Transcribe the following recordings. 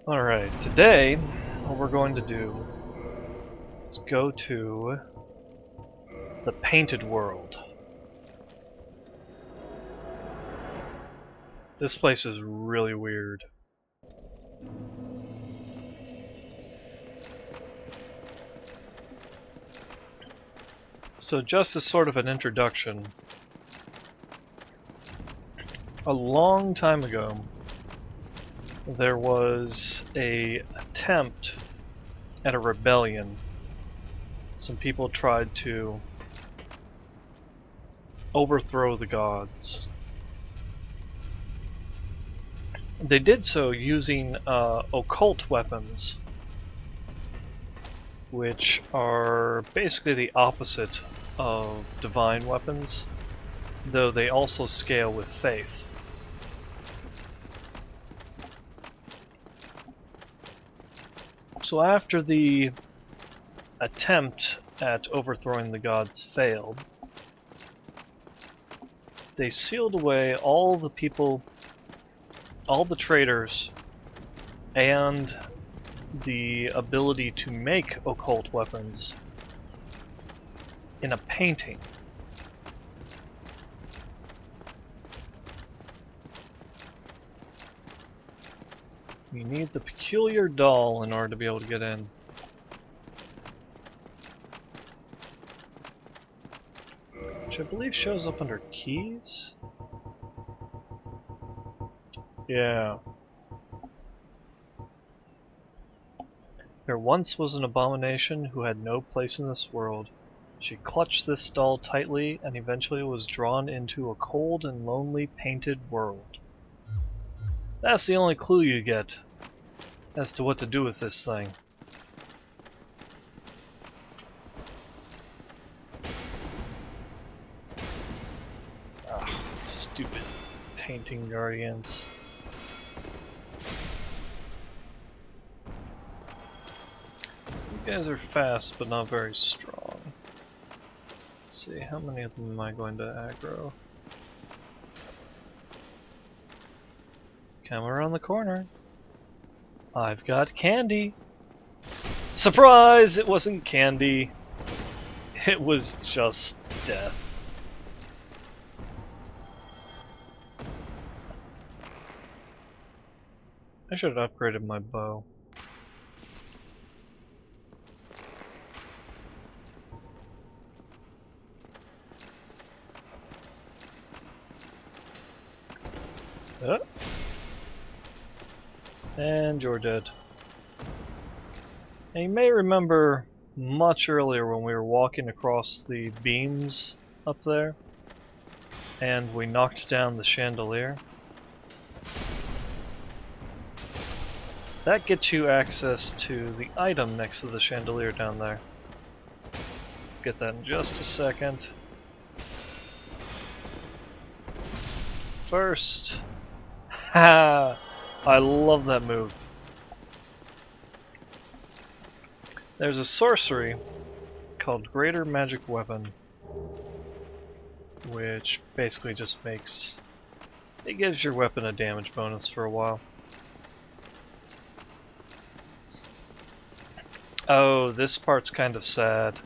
Alright, today what we're going to do is go to the Painted World. This place is really weird. So just as sort of an introduction, a long time ago there was an attempt at a rebellion. Some people tried to overthrow the gods. They did so using occult weapons, which are basically the opposite of divine weapons, though they also scale with faith. So after the attempt at overthrowing the gods failed, they sealed away all the people, all the traders, and the ability to make occult weapons in a painting. You need the peculiar doll in order to be able to get in. Which I believe shows up under keys? Yeah. There once was an abomination who had no place in this world. She clutched this doll tightly and eventually was drawn into a cold and lonely painted world. That's the only clue you get as to what to do with this thing. Ah, stupid painting guardians. You guys are fast, but not very strong. Let's see, how many of them am I going to aggro? Come around the corner. I've got candy. Surprise! It wasn't candy. It was just death. I should have upgraded my bow. And you're dead. And you may remember much earlier when we were walking across the beams up there, and we knocked down the chandelier. That gets you access to the item next to the chandelier down there. Get that in just a second. First, ha! I love that move. There's a sorcery called Greater Magic Weapon, which basically just makes... it gives your weapon a damage bonus for a while. Oh, this part's kind of sad.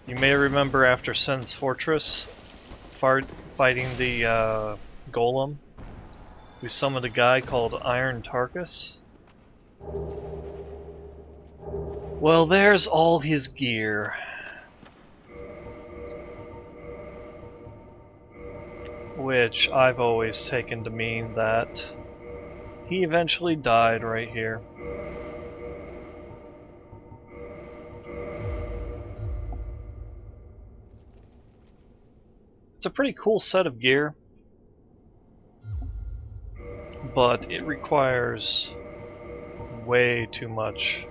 You may remember after Sen's Fortress, fighting the golem, we summoned a guy called Iron Tarkus. Well, there's all his gear. Which I've always taken to mean that he eventually died right here. It's a pretty cool set of gear, but it requires way too much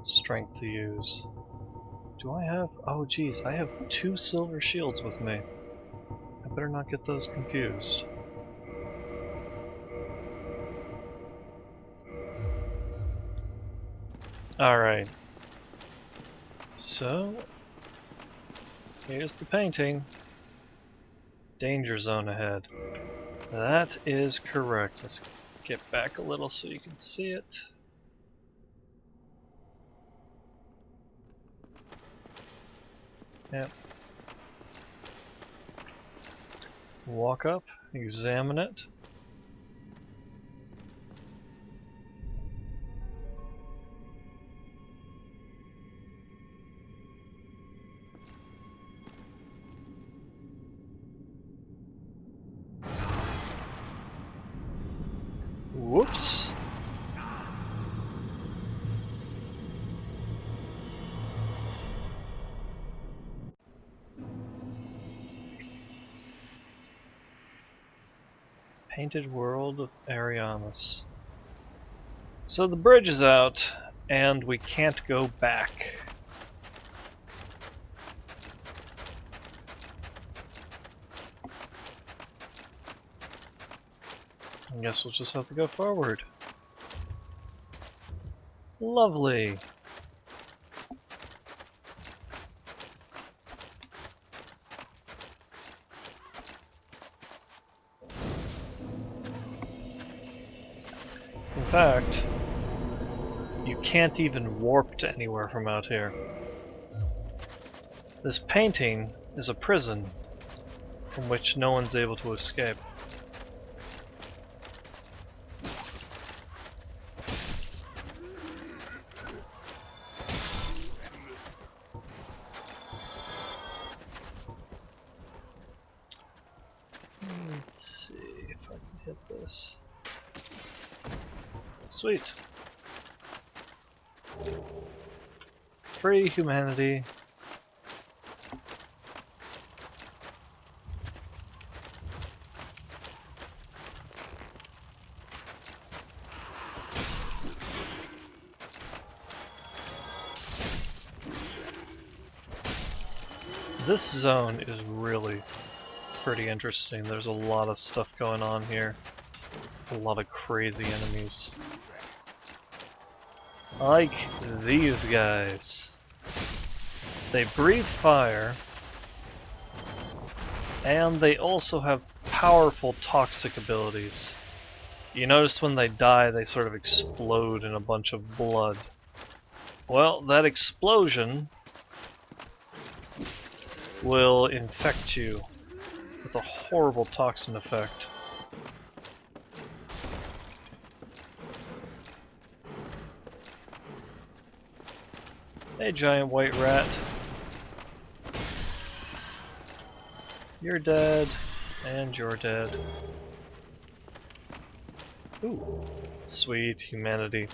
strength to use. Do I have... oh geez, I have 2 silver shields with me. I better not get those confused. Alright. So, here's the painting. Danger zone ahead. That is correct. Let's get back a little so you can see it. Yep. Walk up, examine it. Whoops. Painted World of Ariamis. So the bridge is out, and we can't go back. I guess we'll just have to go forward. Lovely. In fact, you can't even warp to anywhere from out here. This painting is a prison from which no one's able to escape. Let's see if I can hit this. Sweet. Free humanity. This zone is really pretty interesting. There's a lot of stuff going on here. A lot of crazy enemies. Like these guys. They breathe fire, and they also have powerful toxic abilities. You notice when they die, they sort of explode in a bunch of blood. Well, that explosion will infect you with a horrible toxin effect. Hey, giant white rat. You're dead, and you're dead. Ooh, sweet humanity.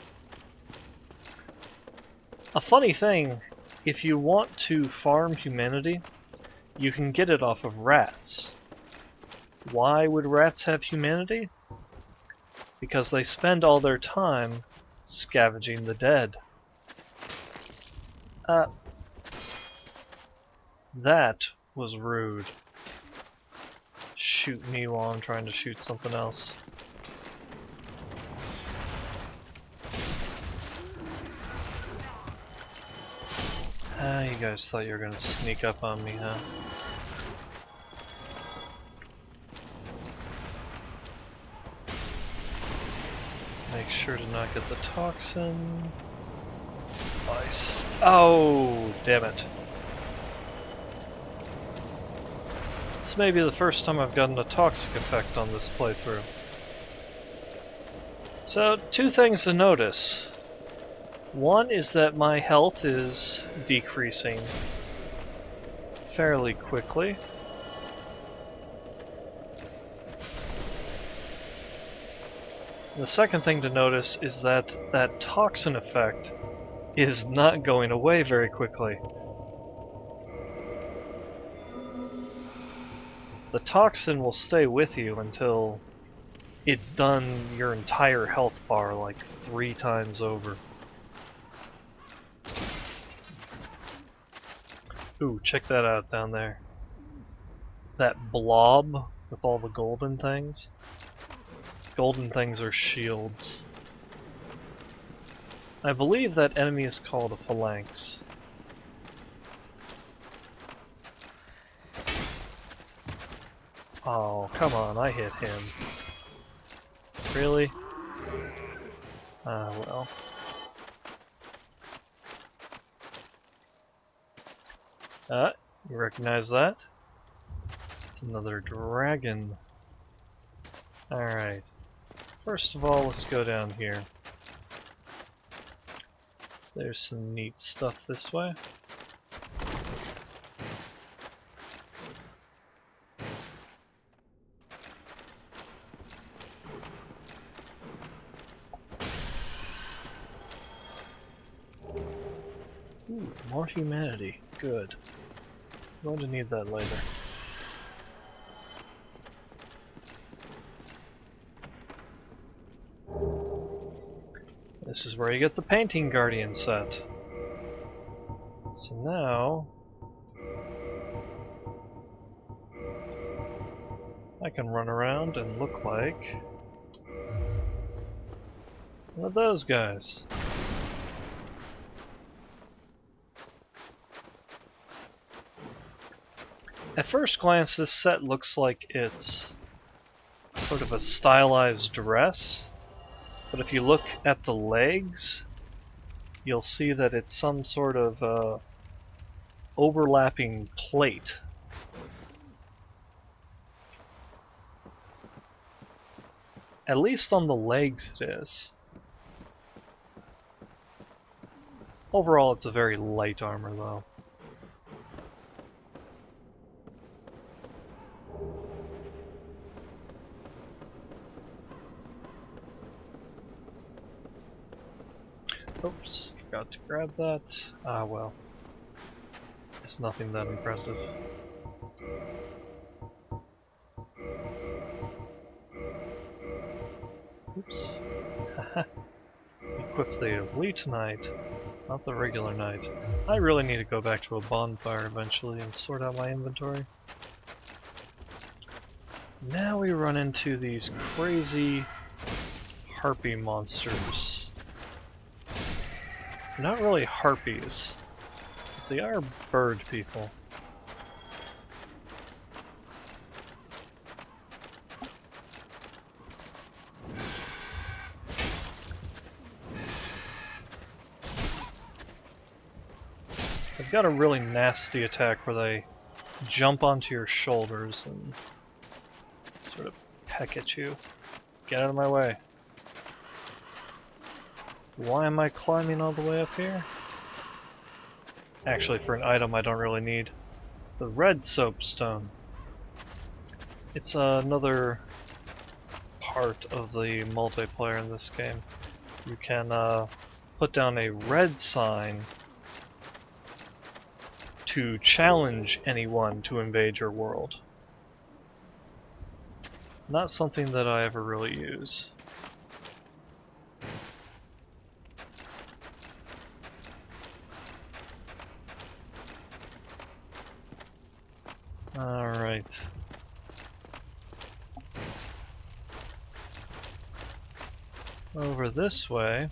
A funny thing, if you want to farm humanity, you can get it off of rats. Why would rats have humanity? Because they spend all their time scavenging the dead. That was rude. Shoot me while I'm trying to shoot something else. You guys thought you were gonna sneak up on me, huh? Make sure to not get the toxin. Oh, damn it. This may be the first time I've gotten a toxic effect on this playthrough. So, two things to notice. One is that my health is decreasing fairly quickly. The second thing to notice is that that toxin effect is not going away very quickly. The toxin will stay with you until it's done your entire health bar like 3 times over. Ooh, check that out down there. That blob with all the golden things. Golden things are shields. I believe that enemy is called a phalanx. Oh, come on, I hit him. Really? Ah, well. You recognize that? It's another dragon. Alright. First of all, let's go down here. There's some neat stuff this way. Ooh, more humanity. Good. I'm going to need that later. This is where you get the Painting Guardian set. So now I can run around and look like one of those guys. At first glance, this set looks like it's sort of a stylized dress, but if you look at the legs, you'll see that it's some sort of overlapping plate. At least on the legs it is. Overall, it's a very light armor, though. Oops, forgot to grab that. Ah, well. It's nothing that impressive. Oops. Haha. Equip the Elite Knight, not the regular Knight. I really need to go back to a bonfire eventually and sort out my inventory. Now we run into these crazy harpy monsters. They're not really harpies. They are bird people. They've got a really nasty attack where they jump onto your shoulders and sort of peck at you. Get out of my way. Why am I climbing all the way up here? Actually, for an item I don't really need. The red soapstone. It's another part of the multiplayer in this game. You can put down a red sign to challenge anyone to invade your world. Not something that I ever really use. Alright. Over this way.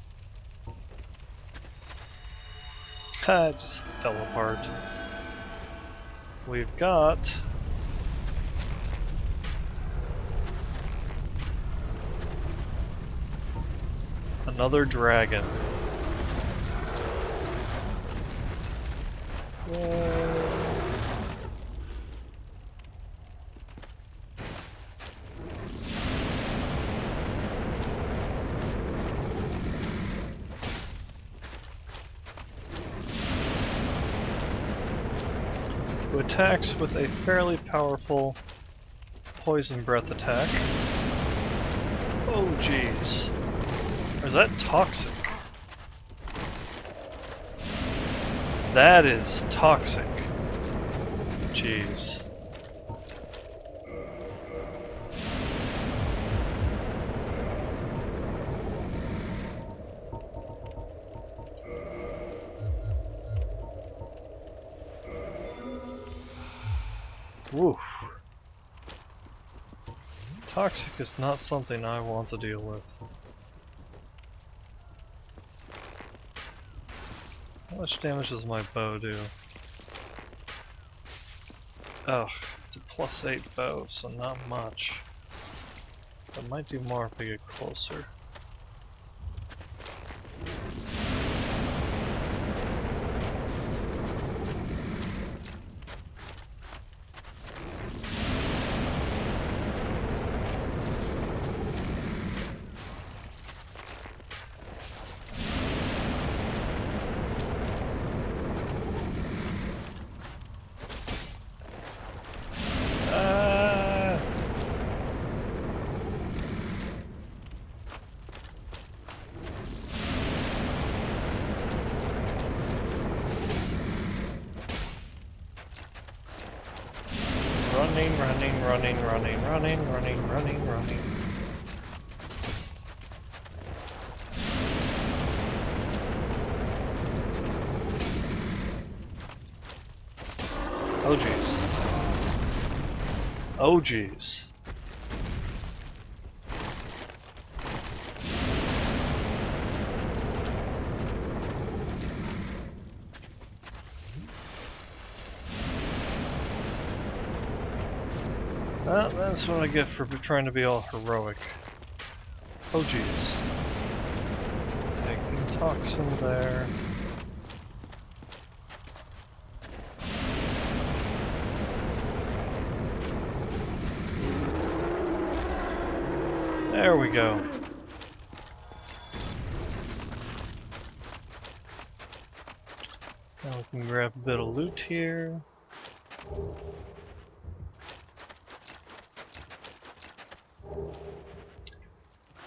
It just fell apart. We've got another dragon. Yay. Who attacks with a fairly powerful poison breath attack. Oh jeez. Or is that toxic? That is toxic. Jeez. Woof. Toxic is not something I want to deal with. How much damage does my bow do? Oh, it's a +8 bow, so not much. But might do more if I get closer. Running. Oh jeez. Oh jeez. Well, that's what I get for trying to be all heroic. Oh jeez. Taking toxin there. There we go. Now we can grab a bit of loot here.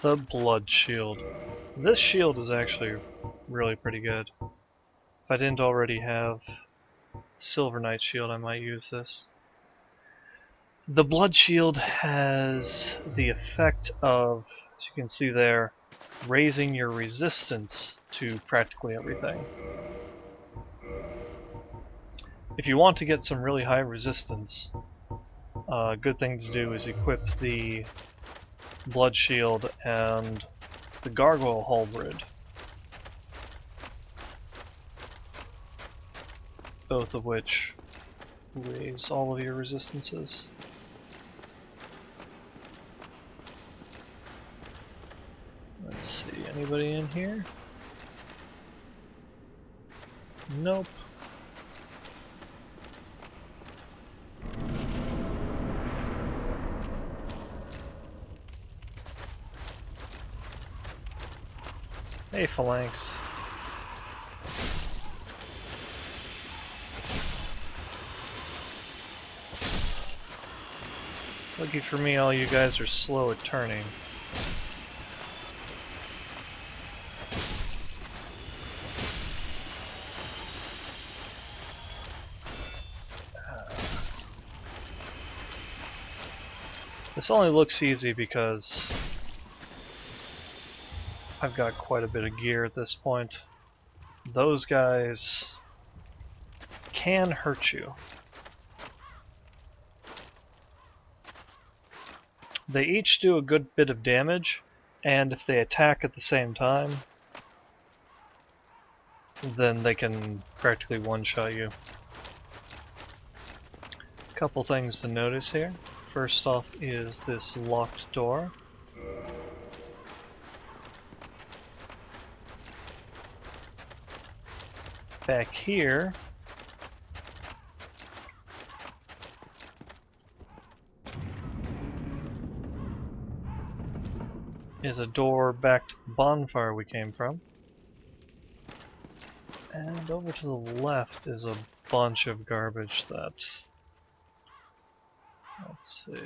The Blood Shield. This shield is actually really pretty good. If I didn't already have Silver Knight Shield, I might use this. The Blood Shield has the effect of, as you can see there, raising your resistance to practically everything. If you want to get some really high resistance, a good thing to do is equip the Blood Shield and the Gargoyle Halberd, both of which raise all of your resistances. Let's see, anybody in here? Nope. Hey, Phalanx. Lucky for me, all you guys are slow at turning. This only looks easy because I've got quite a bit of gear at this point. Those guys can hurt you. They each do a good bit of damage, and if they attack at the same time, then they can practically one-shot you. Couple things to notice here. First off is this locked door. Back here is a door back to the bonfire we came from. And over to the left is a bunch of garbage that... Let's see.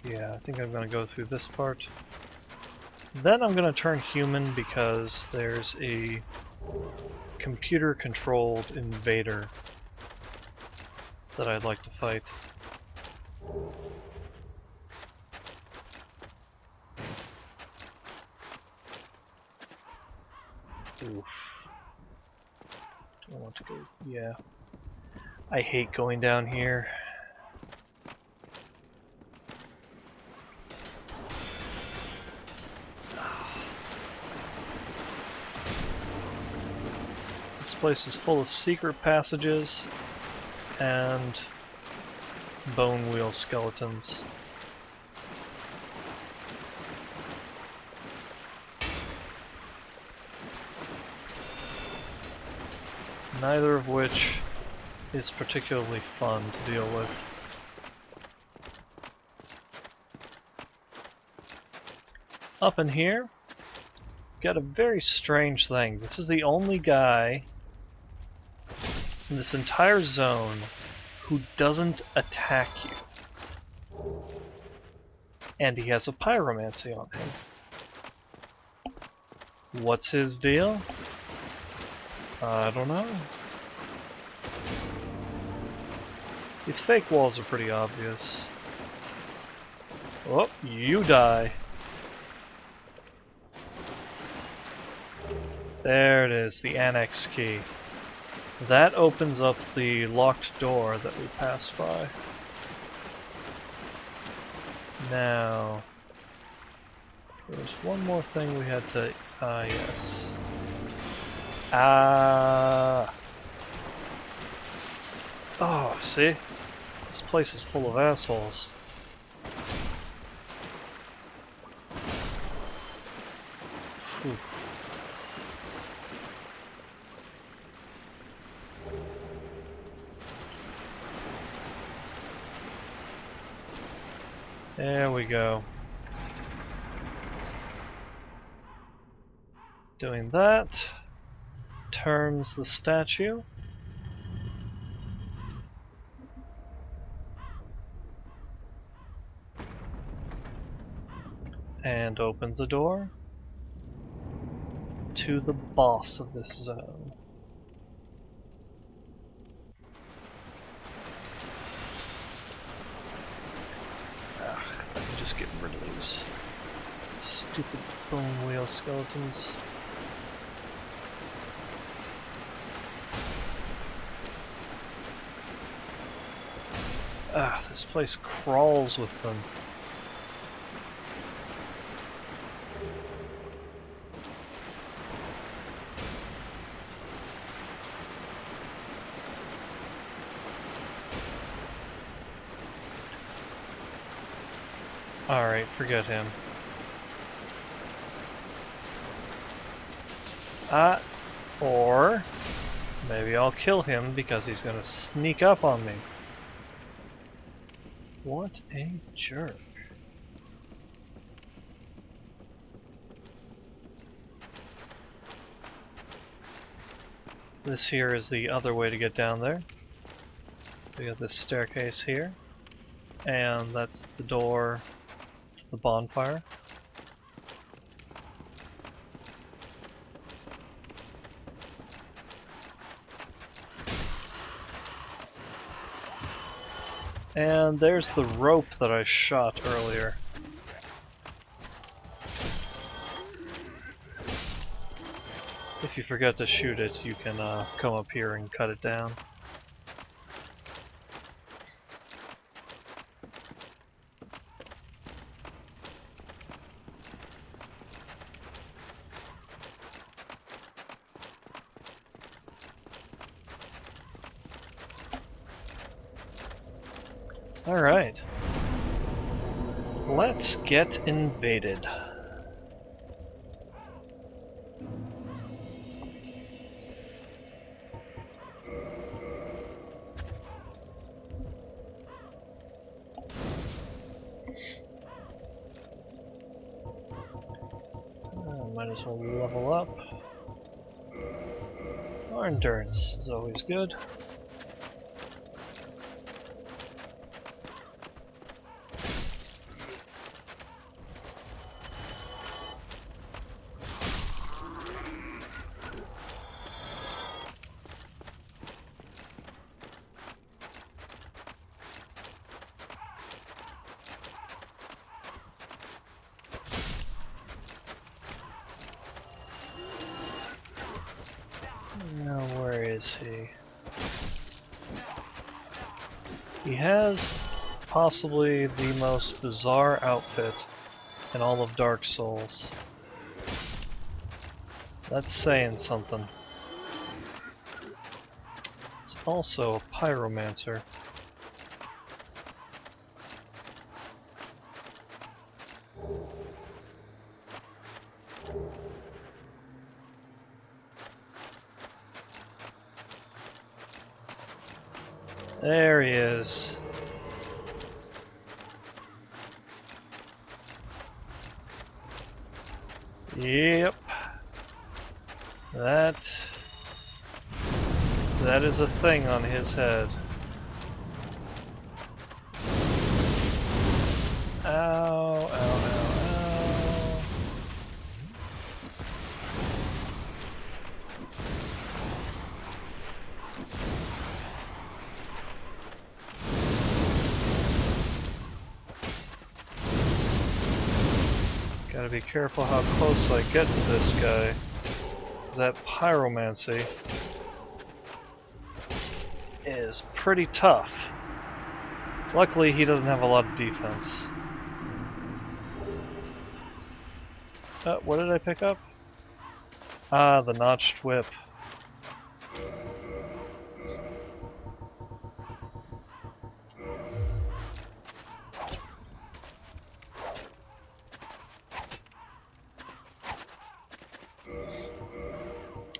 Yeah, I think I'm gonna go through this part. Then I'm gonna turn human because there's a computer-controlled invader that I'd like to fight. Oof. Do I want to go? Yeah. I hate going down here. place is full of secret passages and bone wheel skeletons. Neither of which is particularly fun to deal with. Up in here, got a very strange thing. This is the only guy in this entire zone who doesn't attack you. And he has a pyromancy on him. What's his deal? I don't know. These fake walls are pretty obvious. Oh, you die. There it is, the annex key. That opens up the locked door that we passed by. Now, there's one more thing we had to... yes. Oh, see? This place is full of assholes. Whew. There we go. Doing that turns the statue. And opens a door to the boss of this zone. I'm just getting rid of these stupid bone wheel skeletons. This place crawls with them. Alright, forget him. Or maybe I'll kill him because he's gonna sneak up on me. What a jerk. This here is the other way to get down there. We got this staircase here, and that's the door to the bonfire. And there's the rope that I shot earlier. If you forget to shoot it, you can come up here and cut it down. Alright. Let's get invaded. Might as well level up. Our endurance is always good. Now, where is he? He has possibly the most bizarre outfit in all of Dark Souls. That's saying something. also a pyromancer. There he is. Yep. That is a thing on his head. Ow, ow, ow, ow. Gotta be careful how close I get to this guy. That pyromancy is pretty tough. Luckily, he doesn't have a lot of defense. What did I pick up? Ah, the notched whip.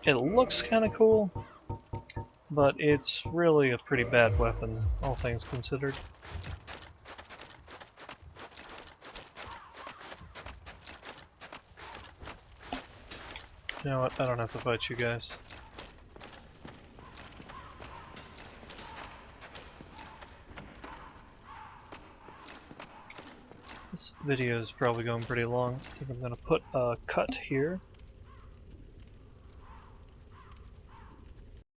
It looks kind of cool, but it's really a pretty bad weapon, all things considered. You know what, I don't have to fight you guys. This video is probably going pretty long. I think I'm going to put a cut here.